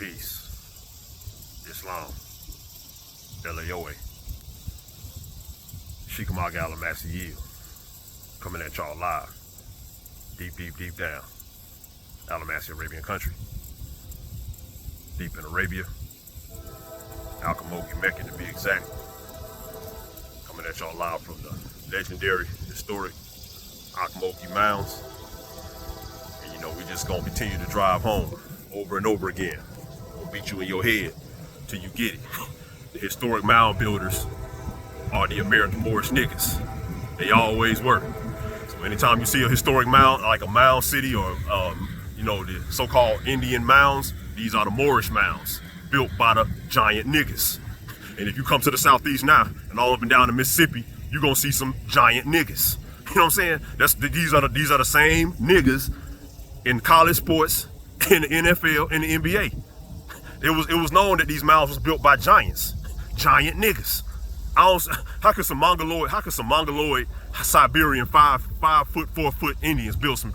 Peace. Islam. Elayoe. Sheekamauga Alamassee-El. Coming at y'all live. Deep, deep, deep down. Alamassee Arabian country. Deep in Arabia. Ocmulgee Meccan to be exact. Coming at y'all live from the legendary, historic Ocmulgee Mounds. And you know, we just gonna continue to drive home over and over again. We'll beat you in your head till you get it. The historic mound builders are the American Moorish niggas. They always were. So anytime you see a historic mound, like a Mound-City or you know, the so-called Indian mounds, these are the Moorish mounds built by the giant niggas. And if you come to the southeast now and all up and down the Mississippi, you're gonna see some giant niggas. You know what I'm saying? These are the same niggas in college sports, in the NFL, in the NBA. It was known that these mounds was built by giants, giant niggas. How could some mongoloid Siberian 5 foot 4 foot Indians build some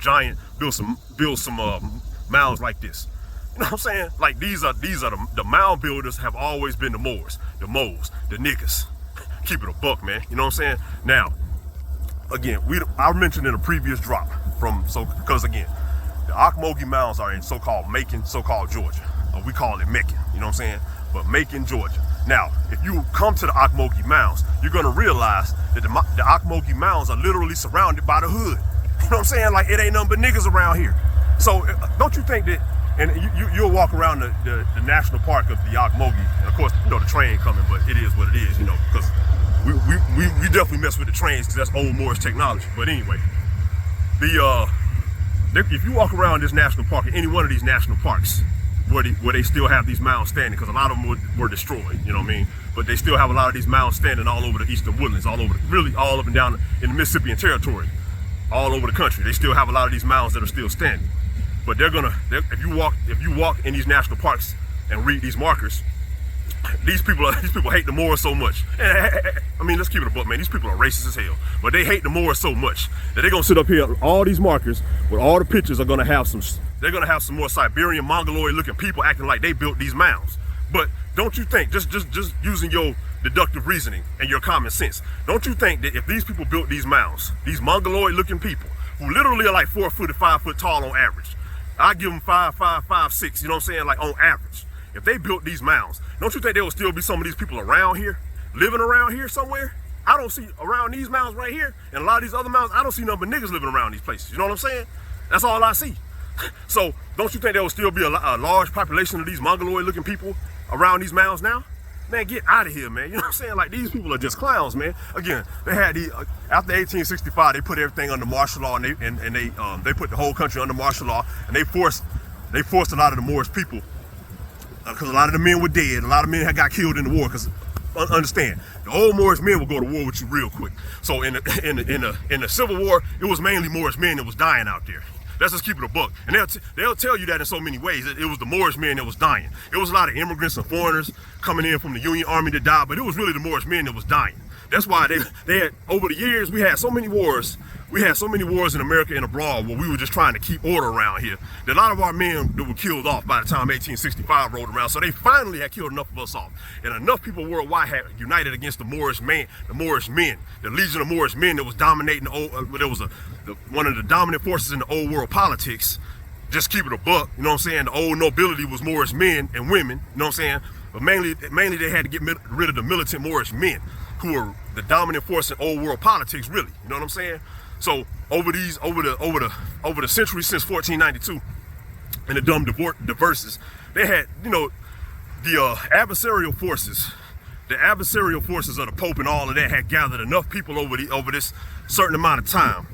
mounds like this? You know what I'm saying? Like these are the mound builders have always been the Moors, the Moes, the niggas. Keep it a buck, man. You know what I'm saying? Now, again, I mentioned in a previous drop because again, the Ocmulgee Mounds are in so-called Macon, so-called Georgia. We call it Meccan, you know what I'm saying? But Macon, Georgia. Now, if you come to the Ocmulgee Mounds, you're gonna realize that the Ocmulgee Mounds are literally surrounded by the hood. You know what I'm saying? Like it ain't nothing but niggas around here. So don't you think that, and you'll walk around the national park of the Ocmulgee, and of course, you know, the train coming, but it is what it is, you know, because we definitely mess with the trains because that's old Moorish technology. But anyway, if you walk around this national park, any one of these national parks, where they still have these mounds standing, because a lot of them were destroyed, you know what I mean? But they still have a lot of these mounds standing all over the eastern woodlands, really all up and down in the Mississippian territory, all over the country. They still have a lot of these mounds that are still standing. But if you walk in these national parks and read these markers, these people hate the Moors so much. I mean, let's keep it a buck, man. These people are racist as hell, but they hate the Moors so much that they're gonna sit up here. All these markers with all the pictures are gonna have some. They're gonna have some more Siberian mongoloid-looking people acting like they built these mounds. But don't you think, just using your deductive reasoning and your common sense, don't you think that if these people built these mounds, these mongoloid-looking people who literally are like 4 foot to 5 foot tall on average, I give them 5'5", 6", you know what I'm saying, like on average. If they built these mounds, don't you think there will still be some of these people around here, living around here somewhere? I don't see around these mounds right here, and a lot of these other mounds, I don't see nothing but niggas living around these places. You know what I'm saying? That's all I see. So don't you think there will still be a large population of these mongoloid-looking people around these mounds now? Man, get out of here, man. You know what I'm saying? Like, these people are just clowns, man. Again, they had these, after 1865, they put everything under martial law, and they put the whole country under martial law, and they forced a lot of the Moorish people, because a lot of the men were dead. A lot of men had got killed in the war. Because understand, the old Moorish men will go to war with you real quick. So in the Civil War, it was mainly Moorish men that was dying out there. Let's just keep it a buck. And they'll tell you that in so many ways. It was the Moorish men that was dying. It was a lot of immigrants and foreigners coming in from the Union Army that died, but it was really the Moorish men that was dying. That's why they had, over the years, we had so many wars. We had so many wars in America and abroad where we were just trying to keep order around here. That a lot of our men that were killed off by the time 1865 rolled around. So they finally had killed enough of us off. And enough people worldwide had united against the Moorish men, the Legion of Moorish Men that was dominating one of the dominant forces in the old world politics. Just keep it a buck, you know what I'm saying? The old nobility was Moorish men and women, you know what I'm saying? But mainly they had to get rid of the militant Moorish men, who were the dominant force in old world politics, really. You know what I'm saying? So over the centuries since 1492, and the dumb divorces, they had, you know, the adversarial forces of the Pope and all of that had gathered enough people over this certain amount of time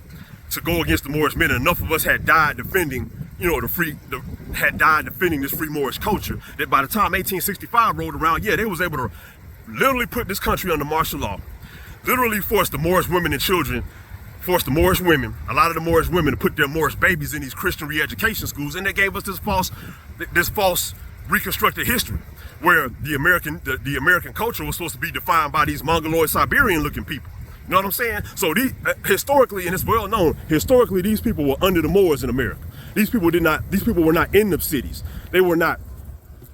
to go against the Moorish men. And enough of us had died defending, you know, defending this free Moorish culture, that by the time 1865 rolled around, yeah, they was able to literally put this country under martial law, literally force the Moorish women and children, forced the Moorish women, a lot of the Moorish women, to put their Moorish babies in these Christian re-education schools, and they gave us this false reconstructed history, where the American culture was supposed to be defined by these mongoloid Siberian-looking people. You know what I'm saying? So historically, and it's well known, historically these people were under the Moors in America. These people were not in the cities. They were not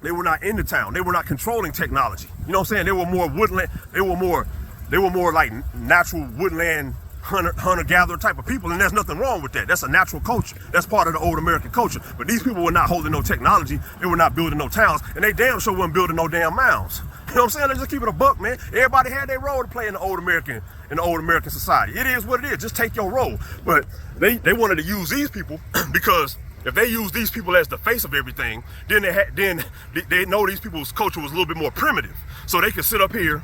They were not in the town. They were not controlling technology. You know what I'm saying? They were more woodland. They were more like natural woodland hunter-gatherer type of people, and there's nothing wrong with that. That's a natural culture. That's part of the old American culture. But these people were not holding no technology. They were not building no towns, and they damn sure weren't building no damn mounds. You know what I'm saying? Let's just keep it a buck, man. Everybody had their role to play in the old American society. It is what it is. Just take your role. But they wanted to use these people because if they use these people as the face of everything, then they know these people's culture was a little bit more primitive. So they could sit up here.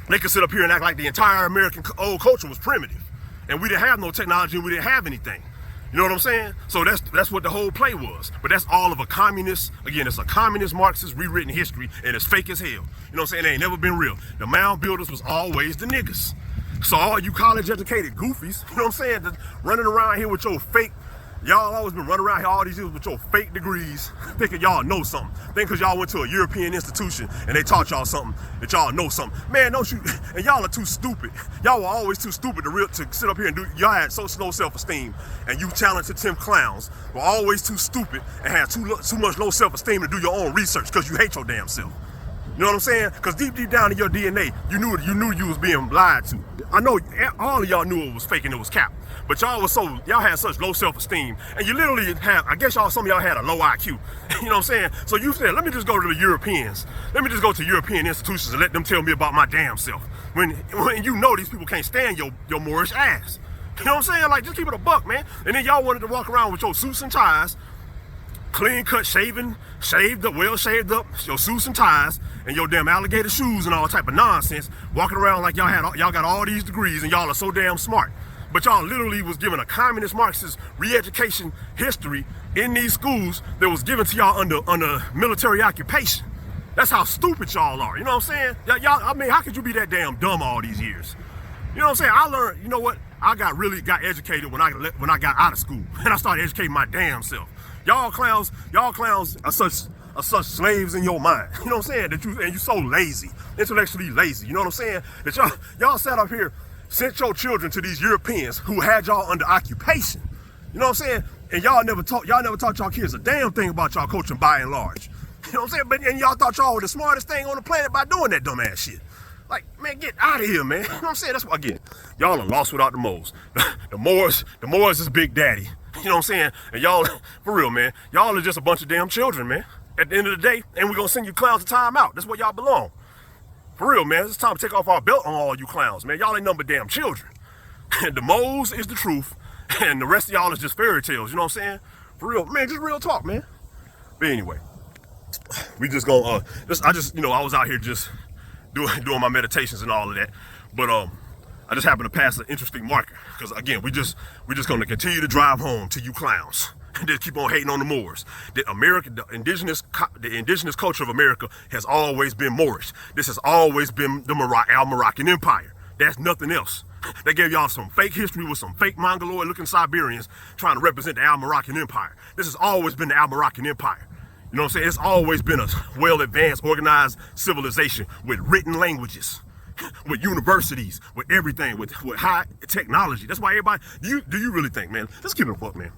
They could sit up here and act like the entire American old culture was primitive, and we didn't have no technology and we didn't have anything. You know what I'm saying? So that's what the whole play was. But that's all of a communist, again, it's a communist Marxist rewritten history, and it's fake as hell. You know what I'm saying? It ain't never been real. The mound builders was always the niggas. So all you college educated goofies, you know what I'm saying, just running around here with your fake, y'all always been running around here all these years with your fake degrees, thinking y'all know something. Think because y'all went to a European institution and they taught y'all something that y'all know something. Man, don't you, and y'all are too stupid. Y'all were always too stupid to sit up here and do, y'all had so low self-esteem, and you talented Tim clowns were always too stupid and had too much low self-esteem to do your own research because you hate your damn self. You know what I'm saying? Because deep down in your DNA, you knew you was being lied to. I know all of y'all knew it was fake and it was cap. But y'all had such low self-esteem, and you literally have, I guess some of y'all had a low IQ. You know what I'm saying? So you said, let me just go to the Europeans. Let me just go to European institutions and let them tell me about my damn self. When you know these people can't stand your Moorish ass. You know what I'm saying? Like, just keep it a buck, man. And then y'all wanted to walk around with your suits and ties, clean cut, shaved up, well shaved up, your suits and ties, and your damn alligator shoes and all type of nonsense, walking around like y'all got all these degrees and y'all are so damn smart. But y'all literally was given a communist Marxist re-education history in these schools that was given to y'all under military occupation. That's how stupid y'all are. You know what I'm saying? Y'all, I mean, how could you be that damn dumb all these years? You know what I'm saying? I learned, you know what? I got educated when I got out of school, and I started educating my damn self. Y'all clowns are such slaves in your mind. You know what I'm saying? And you so lazy, intellectually lazy. You know what I'm saying? That y'all sat up here, sent your children to these Europeans who had y'all under occupation. You know what I'm saying? And y'all never taught y'all kids a damn thing about y'all culture by and large. You know what I'm saying? And y'all thought y'all were the smartest thing on the planet by doing that dumbass shit. Like, man, get out of here, man. You know what I'm saying? That's what, again, y'all are lost without the moles. The Moors is Big Daddy. You know what I'm saying? And y'all, for real, man, y'all are just a bunch of damn children, man. At the end of the day, and we're gonna send you clowns to time out. That's where y'all belong. For real, man, it's time to take off our belt on all you clowns, man. Y'all ain't nothing but damn children. And the moles is the truth, and the rest of y'all is just fairy tales, you know what I'm saying? For real, man, just real talk, man. But anyway, we just gonna, I was out here just doing my meditations and all of that. But I just happened to pass an interesting marker. Because again, we just gonna continue to drive home to you clowns. And just keep on hating on the Moors. The indigenous culture of America has always been Moorish. This has always been the Moroccan Empire. That's nothing else. They gave y'all some fake history with some fake Mongoloid-looking Siberians trying to represent the Moroccan Empire. This has always been the Moroccan Empire. You know what I'm saying? It's always been a well-advanced, organized civilization with written languages, with universities, with everything, with high technology. That's why everybody, do you really think, man? Let's keep it a buck, man.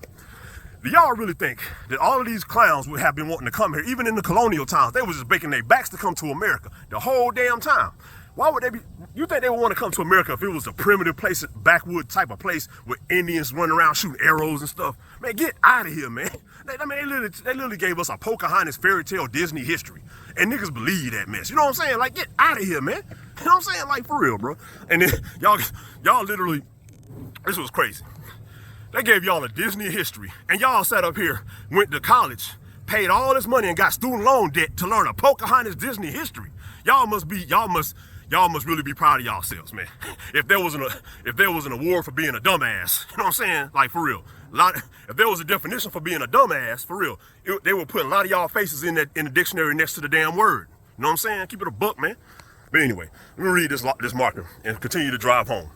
Do y'all really think that all of these clowns would have been wanting to come here, even in the colonial times? They was just breaking their backs to come to America the whole damn time. Why would they be? You think they would want to come to America if it was a primitive place, backwood type of place with Indians running around shooting arrows and stuff? Man, get out of here, man. They literally gave us a Pocahontas fairy tale Disney history. And niggas believe that mess. You know what I'm saying? Like, get out of here, man. You know what I'm saying? Like, for real, bro. And then y'all literally, this was crazy. They gave y'all a Disney history, and y'all sat up here, went to college, paid all this money, and got student loan debt to learn a Pocahontas Disney history. Y'all must really be proud of yourselves, man. If there was an award for being a dumbass, you know what I'm saying? Like, for real. If there was a definition for being a dumbass, for real, they would put a lot of y'all faces in the dictionary next to the damn word. You know what I'm saying? Keep it a buck, man. But anyway, let me read this marker and continue to drive home.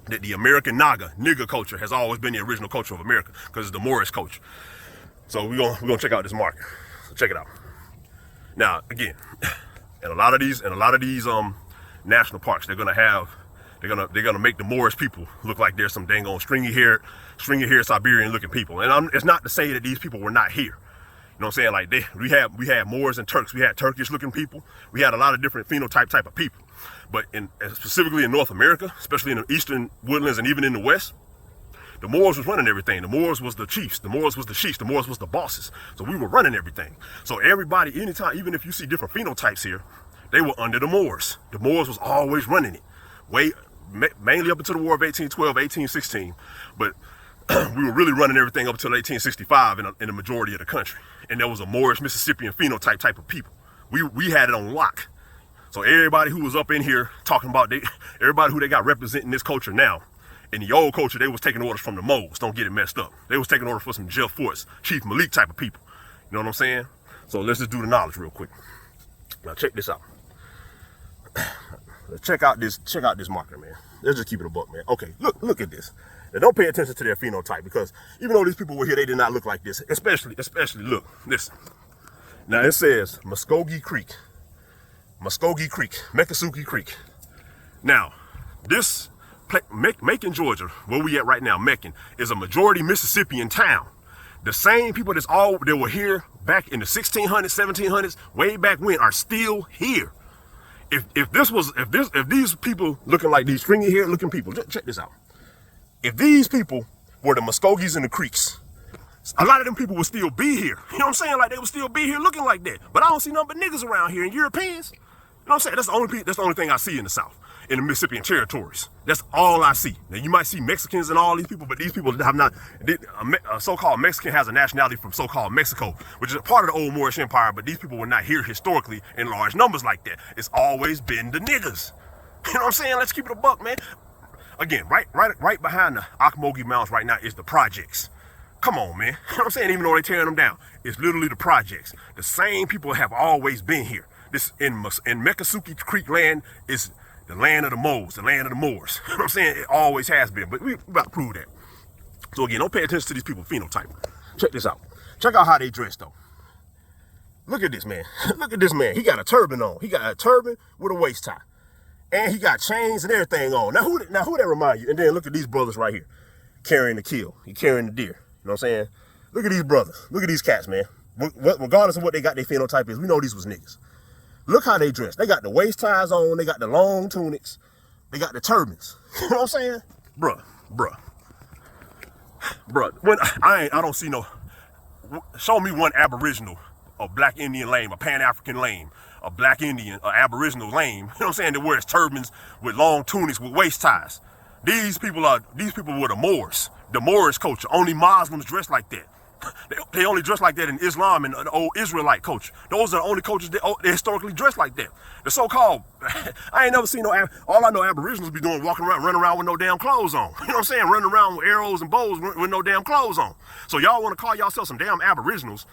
That the American Naga, nigger culture, has always been the original culture of America because it's the Moorish culture. So we're gonna check out this marker. So check it out. Now, again, in a lot of these national parks, they're gonna make the Moorish people look like they're some dang on stringy haired Siberian looking people. And it's not to say that these people were not here. You know what I'm saying? Like we had Moors and Turks. We had Turkish looking people. We had a lot of different phenotype type of people. But specifically in North America, especially in the eastern woodlands and even in the west, the Moors was running everything. The Moors was the chiefs. The Moors was the chiefs. The Moors was the bosses. So we were running everything. So everybody, anytime, even if you see different phenotypes here, they were under the Moors. The Moors was always running it. Mainly up until the War of 1812, 1816. But we were really running everything up until 1865 in the majority of the country. And there was a Moorish Mississippian phenotype type of people. We had it on lock. So everybody who was up in here talking about, everybody who they got representing this culture now, in the old culture, they was taking orders from the Moors. Don't get it messed up. They was taking orders for some Jeff Forts, Chief Malik type of people. You know what I'm saying? So let's just do the knowledge real quick. Now check this out. Check out this marker, man. Let's just keep it a buck, man. Okay, look at this. Now don't pay attention to their phenotype, because even though these people were here, they did not look like this. Especially look, listen. Now it says Muskogee Creek, Mokesuke Creek. Now, this Macon, Georgia, where we at right now, Meccan, is a majority Mississippian town. The same people that were here back in the 1600s, 1700s, way back when, are still here. If these people looking like these stringy hair looking people, check this out. If these people were the Muskogees and the Creeks, a lot of them people would still be here. You know what I'm saying? Like they would still be here looking like that. But I don't see nothing but niggas around here and Europeans. You know what I'm saying? That's the only thing I see in the South, in the Mississippian territories. That's all I see. Now you might see Mexicans and all these people, but these people have not. A so-called Mexican has a nationality from so-called Mexico, which is a part of the old Moorish Empire. But these people were not here historically in large numbers like that. It's always been the niggas. You know what I'm saying? Let's keep it a buck, man. Again, right behind the Ocmulgee Mounds right now is the projects. Come on, man. You know what I'm saying? Even though they're tearing them down, it's literally the projects. The same people have always been here. This in Mokesuke Creek land is the land of the Moors, the land of the Moors. You know what I'm saying? It always has been, but we about to prove that. So again, don't pay attention to these people phenotype. Check this out. Check out how they dress though. Look at this man. Look at this man. He got a turban on. He got a turban with a waist tie. And he got chains and everything on. Now who that remind you? And then look at these brothers right here. Carrying the kill. He carrying the deer. You know what I'm saying? Look at these brothers. Look at these cats, man. Regardless of what they got their phenotype is, we know these was niggas. Look how they dress. They got the waist ties on. They got the long tunics. They got the turbans. You know what I'm saying? Bruh. When I don't see no. Show me one Aboriginal, a Black Indian lame, a Pan-African lame, a Black Indian, a Aboriginal lame. You know what I'm saying? That wears turbans with long tunics with waist ties. These people were the Moors, the Moorish culture. Only Muslims dress like that. They only dress like that in Islam and the old Israelite culture. Those are the only cultures that historically dress like that. The so-called, I ain't never seen all I know Aboriginals be doing, running around with no damn clothes on. You know what I'm saying? Running around with arrows and bows with no damn clothes on. So y'all want to call yourself some damn Aboriginals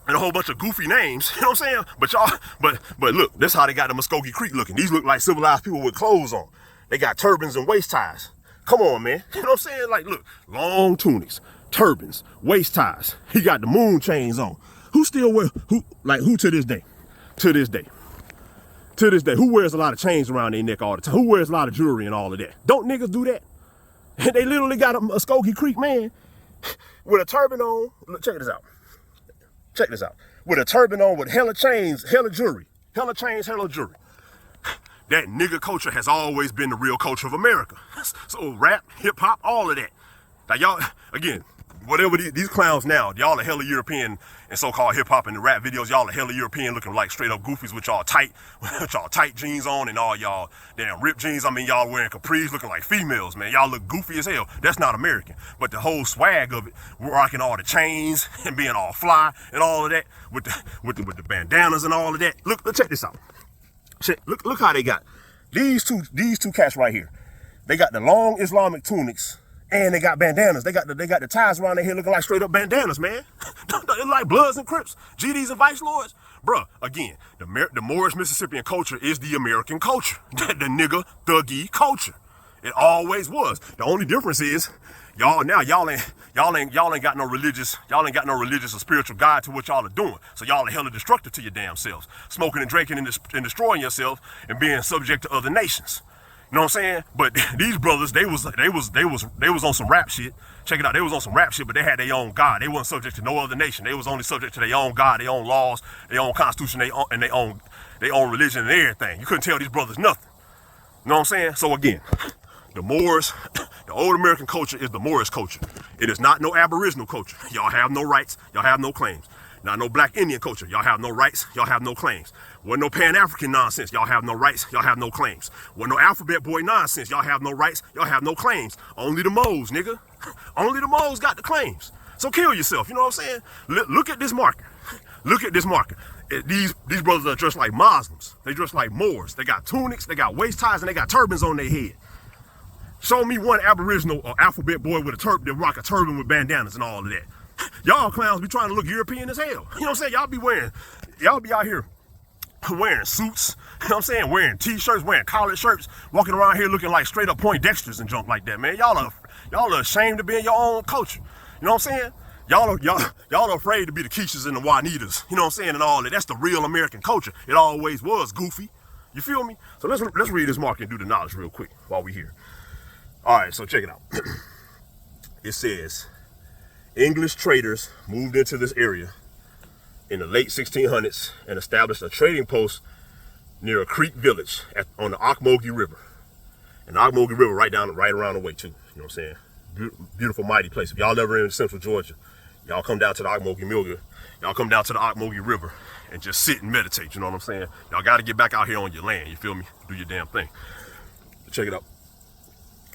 and a whole bunch of goofy names, you know what I'm saying? But look, that's how they got the Muskogee Creek looking. These look like civilized people with clothes on. They got turbans and waist ties. Come on, man. You know what I'm saying? Like, look, long tunics, turbans, waist ties. He got the moon chains on. Who still wear, who to this day? To this day, who wears a lot of chains around their neck all the time? Who wears a lot of jewelry and all of that? Don't niggas do that? And they literally got a Muskogee Creek man with a turban on. Look, check this out. With a turban on with hella chains, hella jewelry. Hella chains, hella jewelry. That nigga culture has always been the real culture of America. So rap, hip hop, all of that. Like y'all, again, whatever these clowns now, y'all are hella European and so-called hip hop and the rap videos, y'all are hella European looking like straight up goofies with y'all tight jeans on and all y'all damn ripped jeans. I mean, y'all wearing capris looking like females, man. Y'all look goofy as hell. That's not American. But the whole swag of it, rocking all the chains and being all fly and all of that with the bandanas and all of that. Look, check this out. Look how they got these two cats right here. They got the long Islamic tunics and they got bandanas. They got the ties around their head looking like straight up bandanas, man. They're like Bloods and Crips, GDs and Vice Lords. Bruh, again, the Moorish Mississippian culture is the American culture. The nigga thuggy culture. It always was. The only difference is y'all ain't got no religious or spiritual guide to what y'all are doing. So y'all are hella destructive to your damn selves, smoking and drinking and destroying yourself and being subject to other nations. You know what I'm saying? But these brothers, they was on some rap shit. Check it out, they was on some rap shit, but they had their own God. They wasn't subject to no other nation. They was only subject to their own God, their own laws, their own constitution, and their own religion and everything. You couldn't tell these brothers nothing. You know what I'm saying? So again, the Moors, the old American culture is the Moorish culture. It is not no Aboriginal culture. Y'all have no rights, y'all have no claims. Not no Black Indian culture. Y'all have no rights, y'all have no claims. Wasn't no Pan-African nonsense. Y'all have no rights, y'all have no claims. Wasn't no alphabet boy nonsense. Y'all have no rights, y'all have no claims. Only the Moors, nigga. Only the Moors got the claims. So kill yourself, you know what I'm saying? Look at this marker. Look at this marker. These brothers are dressed like Muslims. They dress like Moors. They got tunics, they got waist ties, and they got turbans on their head. Show me one Aboriginal or alphabet boy with a turban that rock a turban with bandanas and all of that. Y'all clowns be trying to look European as hell. You know what I'm saying? Y'all be out here wearing suits, you know what I'm saying? Wearing t-shirts, wearing collared shirts, walking around here looking like straight up Poindexters and junk like that, man. Y'all are ashamed to be in your own culture. You know what I'm saying? Y'all are afraid to be the Keishas and the Juanitas, you know what I'm saying, and all that. That's the real American culture. It always was, goofy. You feel me? So let's read this mark and do the knowledge real quick while we here. All right, so check it out. It says, English traders moved into this area in the late 1600s and established a trading post near a creek village on the Ocmulgee River. And the Ocmulgee River right around the way too. You know what I'm saying? Beautiful, mighty place. If y'all ever in Central Georgia, y'all come down to the Ocmulgee River and just sit and meditate. You know what I'm saying? Y'all got to get back out here on your land. You feel me? Do your damn thing. Check it out.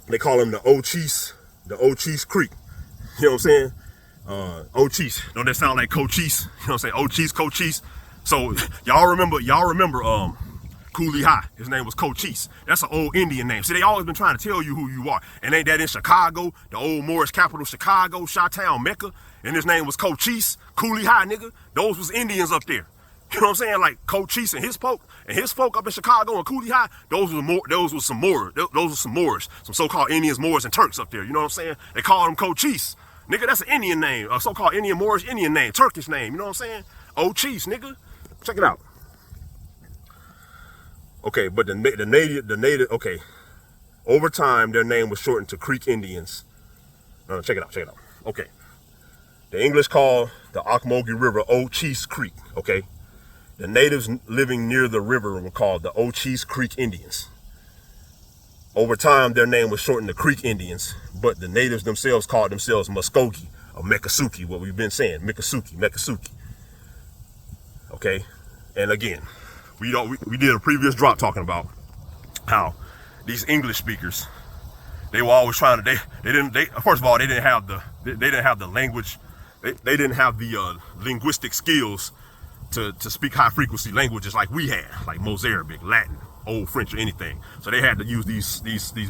They call them the Ochese Creek. You know what I'm saying? Ochese. Don't that sound like Cochise? You know what I'm saying? Cochise. So y'all remember Cooley High. His name was Cochise. That's an old Indian name. See, they always been trying to tell you who you are. And ain't that in Chicago, the old Moorish capital, Chicago, Chi-Town, Mecca? And his name was Cochise, Cooley High, nigga. Those was Indians up there. You know what I'm saying? Like Cochise and his folk up in Chicago and Cooley High, those were some Moors, some so-called Indians, Moors, and Turks up there. You know what I'm saying? They call them Cochise. Nigga, that's an Indian name, a so-called Indian, Moorish Indian name, Turkish name, you know what I'm saying? Ochese, nigga. Check it out. Okay, but the native, okay. Over time, their name was shortened to Creek Indians. No, check it out. Okay. The English call the Ocmulgee River Ochese Creek, okay? The natives living near the river were called the Ochese Creek Indians. Over time, their name was shortened to Creek Indians, but the natives themselves called themselves Muskogee or Miccosukee, what we've been saying, Miccosukee. Okay, and again, we did a previous drop talking about how these English speakers, they were always trying to, first of all, they didn't have the language, they didn't have the linguistic skills to speak high frequency languages like we had, like Mozarabic, Latin, Old French, or anything. So they had to use these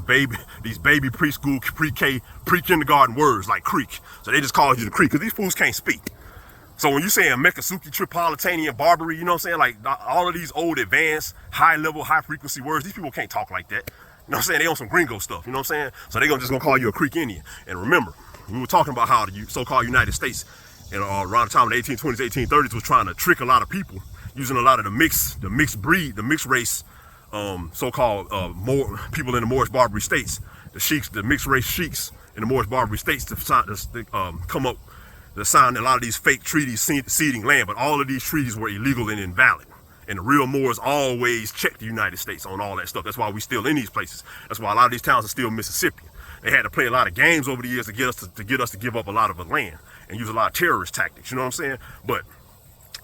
baby preschool, pre-K, pre-kindergarten words like creek. So they just called you the creek because these fools can't speak. So when you're saying Miccosukee, Tripolitanian, Barbary, you know what I'm saying? Like all of these old advanced, high level, high frequency words, these people can't talk like that. You know what I'm saying? They on some gringo stuff, you know what I'm saying? So they're just gonna call you a Creek Indian. And remember, we were talking about how the so-called United States, around the time of the 1820s, 1830s, was trying to trick a lot of people using a lot of the mixed race, so-called more people in the Moorish Barbary states, the sheiks, the mixed race sheiks in the Moorish Barbary states to come up to sign a lot of these fake treaties ceding land, but all of these treaties were illegal and invalid. And the real Moors always checked the United States on all that stuff. That's why we still in these places. That's why a lot of these towns are still Mississippian. They had to play a lot of games over the years to get us to give up a lot of the land and use a lot of terrorist tactics. You know what I'm saying? But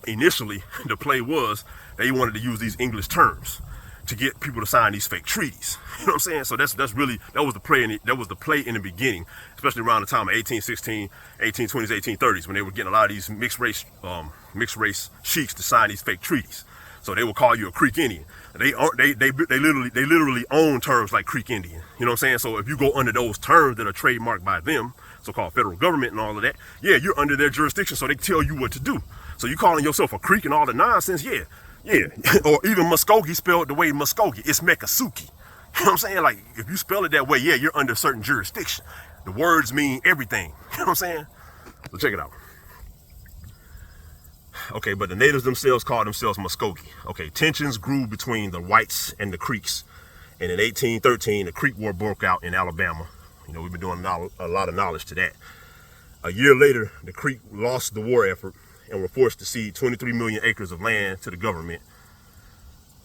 initially, the play was they wanted to use these English terms to get people to sign these fake treaties. You know what I'm saying? So that was the play in the beginning, especially around the time of 1816, 1820s, 1830s, when they were getting a lot of these mixed race sheiks to sign these fake treaties. So they will call you a Creek Indian. They literally own terms like Creek Indian. You know what I'm saying? So if you go under those terms that are trademarked by them, so-called federal government and all of that, yeah, you're under their jurisdiction, so they tell you what to do. So you calling yourself a Creek and all the nonsense, yeah. Or even Muskogee spelled the way Muskogee, it's Miccosukee. You know what I'm saying? Like, if you spell it that way, yeah, you're under certain jurisdiction. The words mean everything. You know what I'm saying? So check it out. Okay, but the natives themselves called themselves Muskogee. Okay, tensions grew between the whites and the Creeks And in 1813, the Creek War broke out in Alabama. You know, we've been doing a lot of knowledge to that. A year later, the Creek lost the war effort and were forced to cede 23 million acres of land to the government.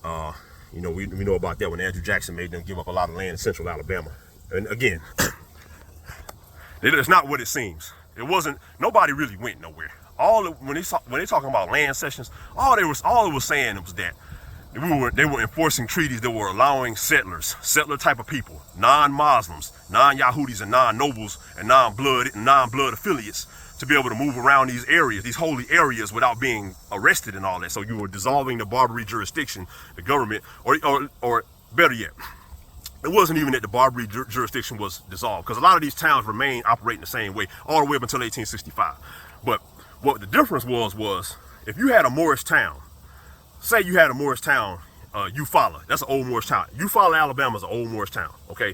You know, we know about that when Andrew Jackson made them give up a lot of land in central Alabama. And again, it's not what it seems. It wasn't, nobody really went nowhere. When they talking about land cessions, all it was saying was that they were enforcing treaties that were allowing settler type of people, non-Muslims, non-Yahudis and non-nobles and non-blood affiliates to be able to move around these areas, these holy areas, without being arrested and all that. So you were dissolving the Barbary jurisdiction, the government, or better yet, it wasn't even that the Barbary jurisdiction was dissolved, because a lot of these towns remain operating the same way all the way up until 1865. But what the difference was if you had a Moorish town, say you had a Moorish town, Eufaula, that's an old Moorish town. Eufaula, Alabama is an old Moorish town, okay?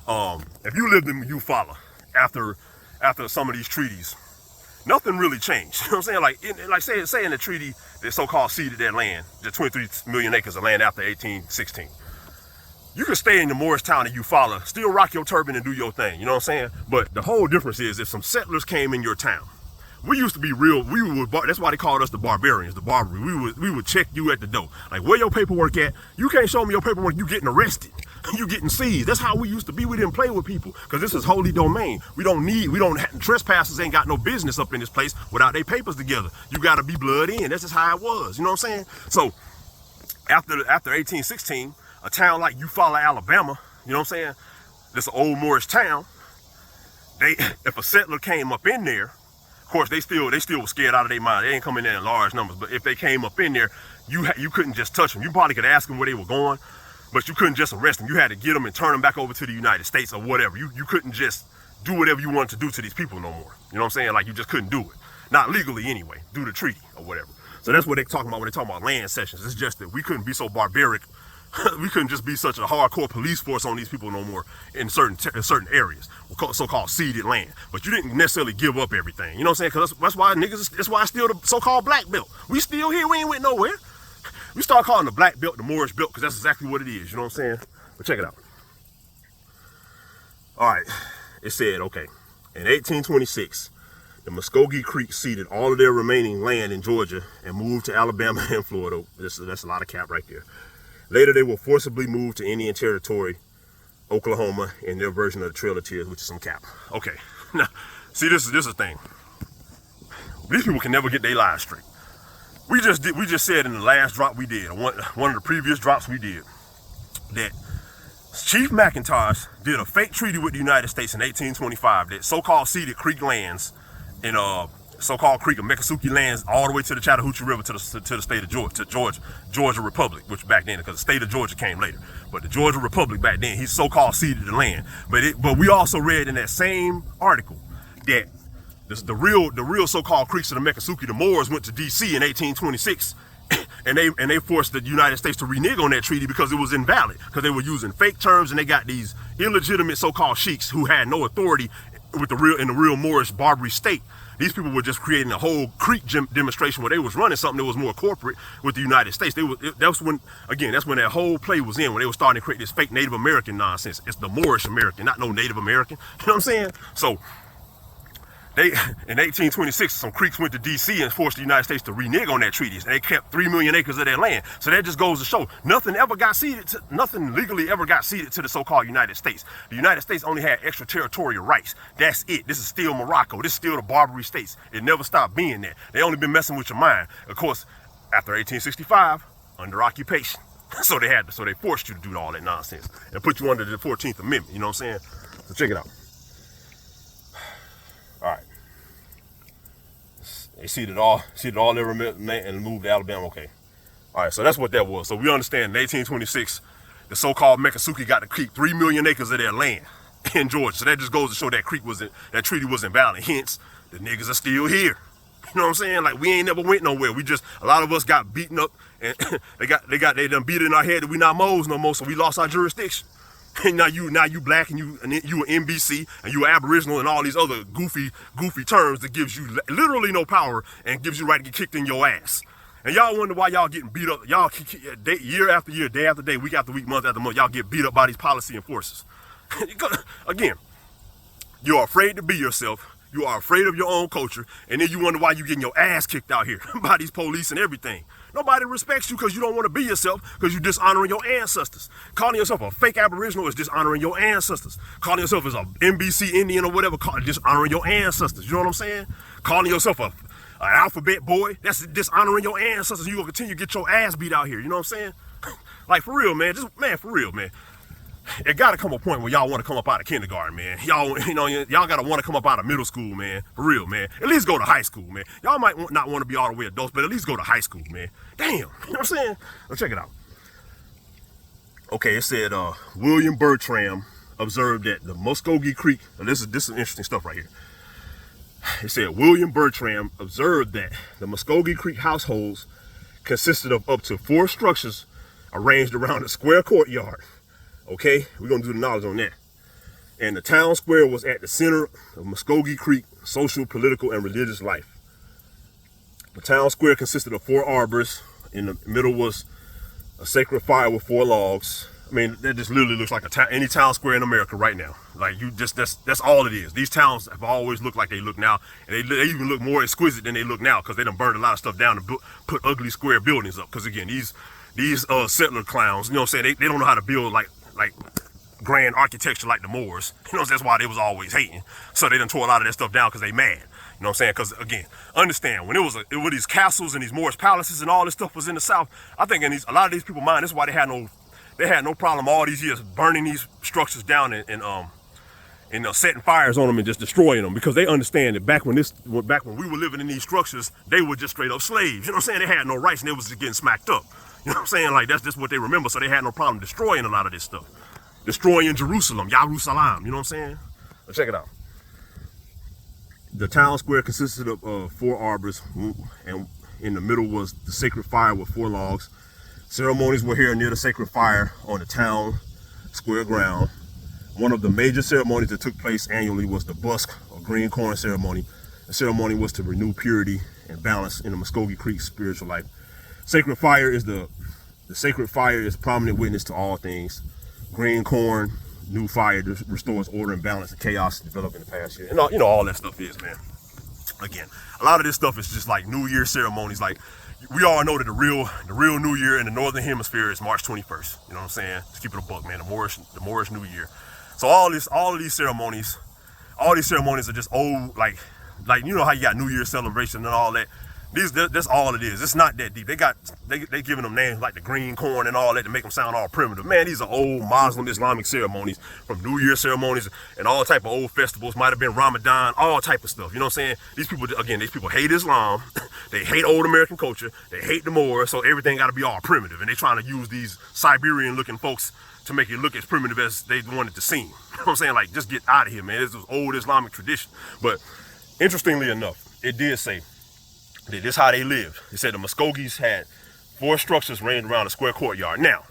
If you lived in Eufaula after some of these treaties, nothing really changed. You know what I'm saying? Say in the treaty that so-called ceded that land, the 23 million acres of land after 1816. You can stay in the Moorish town of Eufaula, still rock your turban and do your thing, you know what I'm saying? But the whole difference is if some settlers came in your town, we used to be that's why they called us the barbarians, the Barbary. We would check you at the door. Like, where your paperwork at? You can't show me your paperwork, you getting arrested. You getting seized. That's how we used to be. We didn't play with people because this is holy domain. Trespassers ain't got no business up in this place without their papers together. You got to be blood in. That's just how it was. You know what I'm saying? So after 1816, a town like Eufaula, Alabama, you know what I'm saying? This old Moorish town. If a settler came up in there, of course they still were scared out of their mind. They ain't coming in large numbers. But if they came up in there, you couldn't just touch them. You probably could ask them where they were going, but you couldn't just arrest them. You had to get them and turn them back over to the United States or whatever. You couldn't just do whatever you wanted to do to these people no more. You know what I'm saying? Like, you just couldn't do it. Not legally anyway, due to treaty or whatever. So that's what they're talking about when they're talking about land cessions. It's just that we couldn't be so barbaric. We couldn't just be such a hardcore police force on these people no more in certain areas, so-called ceded land. But you didn't necessarily give up everything. You know what I'm saying? Because that's why it's still the so-called black belt. We still here. We ain't went nowhere. We start calling the black belt the Moorish belt because that's exactly what it is. You know what I'm saying? But check it out. All right. It said, okay, in 1826, the Muskogee Creek ceded all of their remaining land in Georgia and moved to Alabama and Florida. That's a lot of cap right there. Later, they were forcibly moved to Indian Territory, Oklahoma, in their version of the Trail of Tears, which is some cap. Okay, now, see, this is the thing. These people can never get their lives straight. We just said in the last drop we did, one of the previous drops we did, that Chief McIntosh did a fake treaty with the United States in 1825 that so-called ceded Creek lands in so-called Creek of Miccosukee lands all the way to the Chattahoochee River to the state of Georgia, to Georgia Republic, which back then, because the state of Georgia came later. But the Georgia Republic back then, he so-called ceded the land. But we also read in that same article that the real so-called creeks of the Miccosukee, the Moors, went to D.C. in 1826, and they forced the United States to renege on that treaty because it was invalid, because they were using fake terms, and they got these illegitimate so-called sheiks who had no authority in the real Moorish Barbary state. These people were just creating a whole Creek demonstration where they was running something that was more corporate with the United States. That's when that whole play was in, when they were starting to create this fake Native American nonsense. It's the Moorish American, not no Native American. You know what I'm saying? So in 1826, some Creeks went to D.C. and forced the United States to renege on that treaty, and they kept 3 million acres of their land. So that just goes to show nothing legally ever got ceded to the so-called United States. The United States only had extraterritorial rights. That's it. This is still Morocco. This is still the Barbary states. It never stopped being that. They only been messing with your mind. Of course, after 1865, under occupation. So they forced you to do all that nonsense and put you under the 14th Amendment. You know what I'm saying? So check it out. All right. They ceded all their land and moved to Alabama. Okay. All right, so that's what that was. So we understand in 1826, the so-called Miccosukee got to keep 3 million acres of their land in Georgia. So that just goes to show that that treaty was invalid. Hence, the niggas are still here. You know what I'm saying? Like, we ain't never went nowhere. A lot of us got beaten up, and they done beat it in our head that we not Moors no more, so we lost our jurisdiction. And now you black and you an NBC and you Aboriginal and all these other goofy terms that gives you literally no power and gives you right to get kicked in your ass. And y'all wonder why y'all getting beat up. Y'all year after year, day after day, week after week, month after month, y'all get beat up by these policy enforcers. Again, you are afraid to be yourself. You are afraid of your own culture. And then you wonder why you getting your ass kicked out here by these police and everything. Nobody respects you because you don't want to be yourself, because you're dishonoring your ancestors. Calling yourself a fake Aboriginal is dishonoring your ancestors. Calling yourself as a NBC Indian or whatever, dishonoring your ancestors. You know what I'm saying? Calling yourself an alphabet boy, that's dishonoring your ancestors. You will continue to get your ass beat out here. You know what I'm saying? Like, for real, man. For real, man. It got to come a point where y'all want to come up out of kindergarten, man. Y'all got to want to come up out of middle school, man. For real, man. At least go to high school, man. Y'all might not want to be all the way adults, but at least go to high school, man. Damn, you know what I'm saying? Let's check it out. Okay, it said William Bertram observed that the Muskogee Creek, and this is interesting stuff right here. It said William Bertram observed that the Muskogee Creek households consisted of up to 4 structures arranged around a square courtyard. Okay, we're gonna do the knowledge on that. And the town square was at the center of Muskogee Creek social, political, and religious life. The town square consisted of 4 arbors. In the middle was a sacred fire with 4 logs. I mean, that just literally looks like any town square in America right now. Like, that's all it is. These towns have always looked like they look now, and they even look more exquisite than they look now, because they done burned a lot of stuff down and put ugly square buildings up. Because again, these settler clowns, you know what I'm saying, they don't know how to build like grand architecture like the Moors. You know, that's why they was always hating. So they done tore a lot of that stuff down because they mad. You know what I'm saying? Because again, understand, when it was these castles and these Moorish palaces and all this stuff was in the South, I think a lot of these people mind, that's why they had no problem all these years burning these structures down and setting fires on them and just destroying them, because they understand that back when we were living in these structures, they were just straight up slaves. You know what I'm saying? They had no rights and they was just getting smacked up. You know what I'm saying? Like, that's just what they remember. So they had no problem destroying a lot of this stuff. Destroying Jerusalem, Jerusalem, you know what I'm saying? Let's check it out. The town square consisted of 4 arbors, and in the middle was the sacred fire with 4 logs. Ceremonies were here near the sacred fire on the town square ground. One of the major ceremonies that took place annually was the busk or green corn ceremony. The ceremony was to renew purity and balance in the Muskogee Creek spiritual life. Sacred fire is the sacred fire is prominent witness to all things. Green corn, new fire restores order and balance and chaos developed in the past year. And all that stuff is, man. Again, a lot of this stuff is just like New Year ceremonies. Like, we all know that the real New Year in the Northern Hemisphere is March 21st. You know what I'm saying? Just keep it a buck, man. The Moorish New Year. So all of these ceremonies are just old, like you know how you got New Year celebration and all that. That's all it is. It's not that deep. They giving them names like the green corn and all that to make them sound all primitive. Man, these are old Muslim Islamic ceremonies, from New Year ceremonies and all type of old festivals. Might have been Ramadan, all type of stuff. You know what I'm saying? These people hate Islam. They hate old American culture. They hate the Moors. So everything got to be all primitive. And they trying to use these Siberian looking folks to make it look as primitive as they want it to seem. You know what I'm saying? Like, just get out of here, man. This is old Islamic tradition. But interestingly enough, it did say this is how they lived. It said the Muskogees had 4 structures ranged around a square courtyard. Now,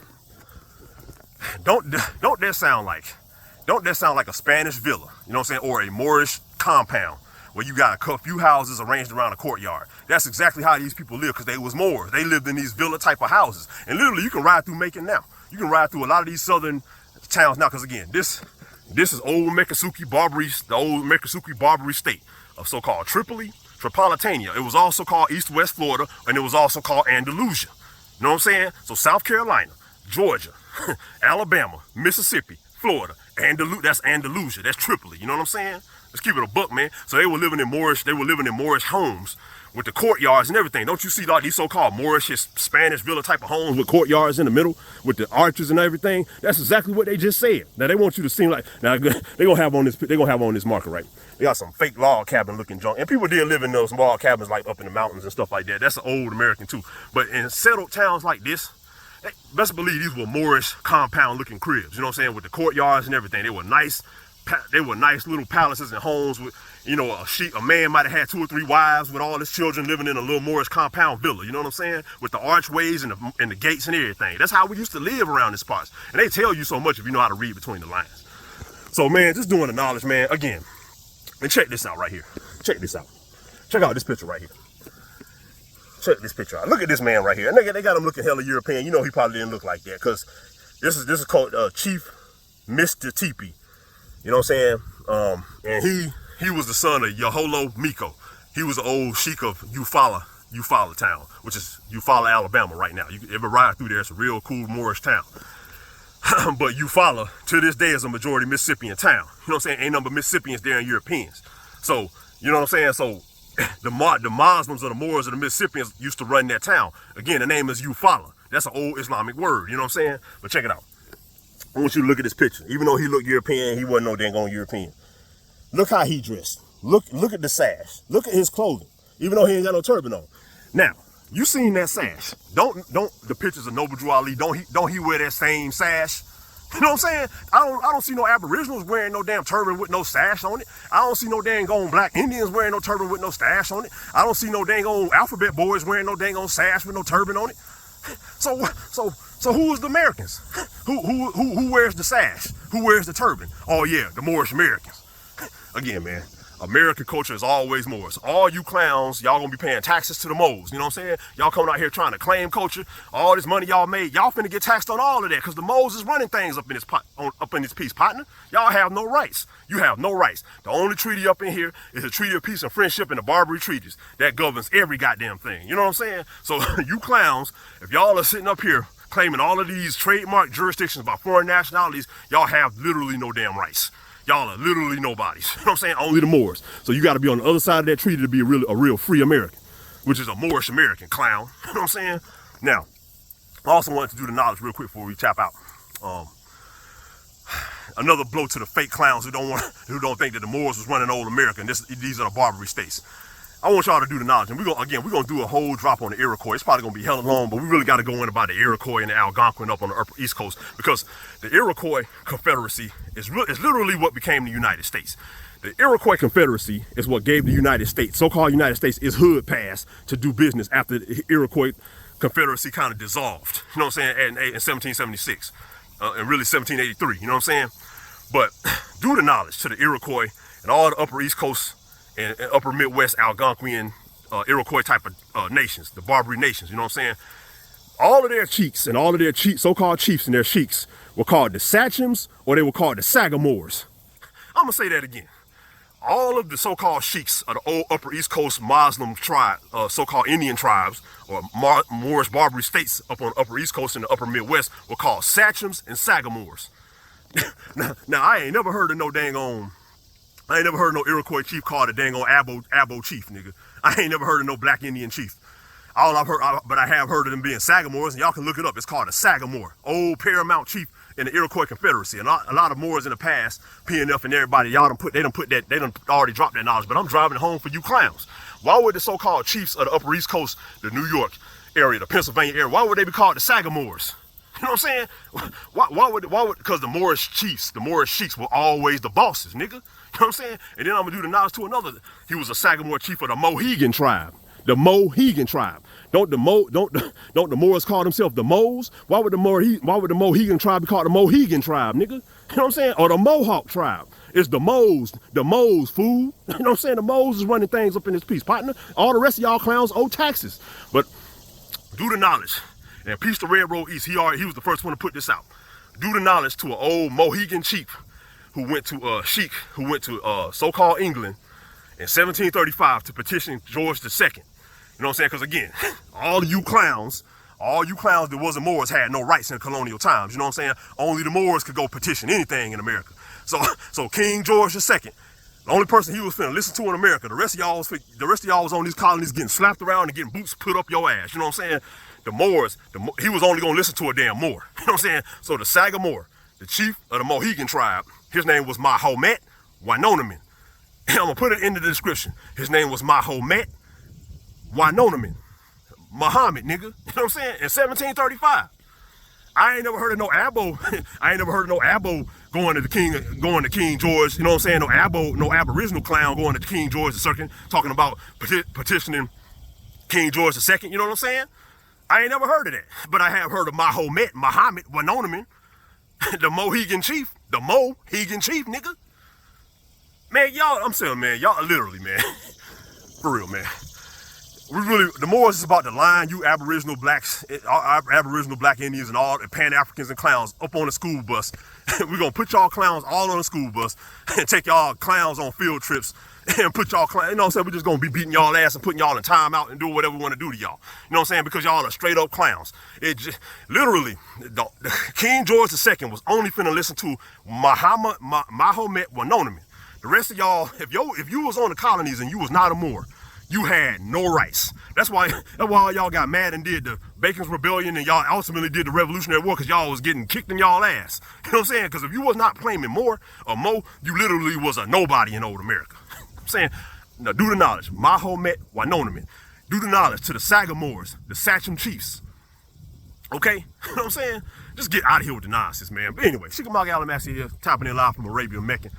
don't that sound like a Spanish villa, you know what I'm saying, or a Moorish compound where you got a few houses arranged around a courtyard? That's exactly how these people lived, because they was Moors. They lived in these villa type of houses, and literally you can ride through Macon now. You can ride through a lot of these southern towns now, because again, this is old Mokkasuki Barbary, the old Mokkasuki Barbary state of so-called Tripolitania. It was also called East-West Florida, and it was also called Andalusia. You know what I'm saying? So South Carolina, Georgia, Alabama, Mississippi, Florida, that's Andalusia. That's Tripoli. You know what I'm saying? Let's keep it a buck, man. So they were living in Moorish homes with the courtyards and everything. Don't you see like these so-called Moorish Spanish villa type of homes with courtyards in the middle with the arches and everything? That's exactly what they just said. Now they want you to seem like, now they're gonna have on this marker, right? They got some fake log cabin looking junk, and people did live in those log cabins like up in the mountains and stuff like that. That's old American too. But in settled towns like this, best believe these were Moorish compound looking cribs. You know what I'm saying? With the courtyards and everything. They were nice little palaces and homes with, you know, a man might have had 2 or 3 wives with all his children living in a little Moorish compound villa. You know what I'm saying? With the archways and the gates and everything. That's how we used to live around these parts. And they tell you so much if you know how to read between the lines. So man, just doing the knowledge, man. Again, and check this out right here. Check this out. Check out this picture right here. Check this picture out. Look at this man right here. And they got him looking hella European. You know he probably didn't look like that because this is called Chief Mr. Teepee. You know what I'm saying? And he was the son of Yaholo Miko. He was the old sheik of Eufaula town, which is Eufaula, Alabama right now. You can ever ride through there, it's a real cool Moorish town. But Eufaula, to this day, is a majority Mississippian town. You know what I'm saying? Ain't number Mississippians there and Europeans. So, you know what I'm saying? So, the Muslims or the Moors or the Mississippians used to run that town. Again, the name is Eufaula. That's an old Islamic word, you know what I'm saying? But check it out. I want you to look at this picture. Even though he looked European, he wasn't no dang on European. Look how he dressed. Look at the sash. Look at his clothing. Even though he ain't got no turban on. Now, you seen that sash. Don't the pictures of Noble Drew Ali, don't he wear that same sash? You know what I'm saying? I don't see no aboriginals wearing no damn turban with no sash on it. I don't see no dang on black Indians wearing no turban with no sash on it. I don't see no dang on alphabet boys wearing no dang on sash with no turban on it. So who is the Americans? Who wears the sash? Who wears the turban? Oh yeah, the Moorish Americans. Again, man, American culture is always Moors. All you clowns, y'all gonna be paying taxes to the Moors. You know what I'm saying? Y'all coming out here trying to claim culture. All this money y'all made, y'all finna get taxed on all of that because the Moors is running things up in this piece, partner. Y'all have no rights. You have no rights. The only treaty up in here is the Treaty of Peace and Friendship and the Barbary Treaties. That governs every goddamn thing. You know what I'm saying? So you clowns, if y'all are sitting up here claiming all of these trademark jurisdictions by foreign nationalities, y'all have literally no damn rights. Y'all are literally nobodies. You know what I'm saying? Only the Moors. So you got to be on the other side of that treaty to be a real free American, which is a Moorish American, clown. You know what I'm saying? Now, I also wanted to do the knowledge real quick before we tap out. Another blow to the fake clowns who don't think that the Moors was running old America, and these are the Barbary states. I want y'all to do the knowledge, and we're gonna do a whole drop on the Iroquois. It's probably gonna be hella long, but we really got to go in about the Iroquois and the Algonquin up on the upper East Coast, because the Iroquois Confederacy is literally what became the United States. The Iroquois Confederacy is what gave the United States, so-called United States, its hood pass to do business after the Iroquois Confederacy kind of dissolved. You know what I'm saying? In 1776, and really 1783. You know what I'm saying? But do the knowledge to the Iroquois and all the upper East Coast and upper Midwest Algonquian Iroquois type of nations, the Barbary nations, you know what I'm saying? All of their chiefs and all of their so-called chiefs and their sheiks were called the Sachems, or they were called the Sagamores. I'm gonna say that again. All of the so-called sheiks of the old upper East Coast Muslim tribe, so-called Indian tribes, or Moorish Barbary states up on the upper East Coast and the upper Midwest were called Sachems and Sagamores. now I ain't never heard of no dang on I ain't never heard no Iroquois chief called a dang on Abo chief, nigga. I ain't never heard of no black Indian chief. All I've heard, but I have heard of them being Sagamores, and y'all can look it up. It's called a Sagamore, old paramount chief in the Iroquois Confederacy. And a lot of Moors in the past, PNF and everybody, they done already dropped that knowledge. But I'm driving it home for you clowns. Why would the so-called chiefs of the Upper East Coast, the New York area, the Pennsylvania area, why would they be called the Sagamores? You know what I'm saying? Why would, because the Moorish chiefs, the Moorish sheiks were always the bosses, nigga. You know what I'm saying? And then I'm gonna do the knowledge to another. He was a Sagamore chief of the Mohegan tribe. The Mohegan tribe. Don't the Moors call themselves the Moes? Why would the Mohegan tribe be called the Mohegan tribe, nigga? You know what I'm saying? Or the Mohawk tribe. It's the Moes, fool. You know what I'm saying? The Moes is running things up in this piece, partner. All the rest of y'all clowns owe taxes. But do the knowledge. And Peace to Red Road East, he was the first one to put this out. Do the knowledge to an old Mohegan chief who went to sheik, who went to so-called England in 1735 to petition George II. You know what I'm saying? Because again, all of you clowns that wasn't Moors had no rights in colonial times. You know what I'm saying? Only the Moors could go petition anything in America. So King George II, the only person he was finna listen to in America, the rest of y'all was on these colonies getting slapped around and getting boots put up your ass. You know what I'm saying? The Moors, he was only gonna listen to a damn Moor. You know what I'm saying? So the Sagamore, the chief of the Mohegan tribe, his name was Mohammed Weynonamen. And I'm gonna put it in the description. His name was Mohammed Weynonamen. Muhammad, nigga. You know what I'm saying? In 1735. I ain't never heard of no Abo. I ain't never heard of no Abo going to King George. You know what I'm saying? No Aboriginal clown going to King George II, talking about petitioning King George II. You know what I'm saying? I ain't never heard of that. But I have heard of Mohammed Weynonamen, the Mohegan chief. The Mohegan chief, nigga. Man, y'all, I'm saying, man, y'all literally, man. For real, man. the Moors is about to line you Aboriginal blacks, Aboriginal black Indians and all the Pan-Africans and clowns up on the school bus. We're gonna put y'all clowns all on the school bus and take y'all clowns on field trips and put y'all clowns, you know what I'm saying? We're just gonna be beating y'all ass and putting y'all in timeout and do whatever we wanna do to y'all. You know what I'm saying? Because y'all are straight up clowns. It just, literally, King George II was only finna listen to Mahomet Weynonamen. The rest of y'all, if you was on the colonies and you was not a Moor, you had no rights. That's why y'all got mad and did the Bacon's Rebellion, and y'all ultimately did the Revolutionary War, because y'all was getting kicked in y'all ass. You know what I'm saying? Because if you was not claiming Moor or Mo, you literally was a nobody in old America. I'm saying, now do the knowledge. Mohammed Weynonamen. Do the knowledge to the Sagamores, the Sachem Chiefs. Okay? You know what I'm saying? Just get out of here with the nonsense, man. But anyway, Sheekamauga Alamassee-El, tapping in live from Arabia, Meccan.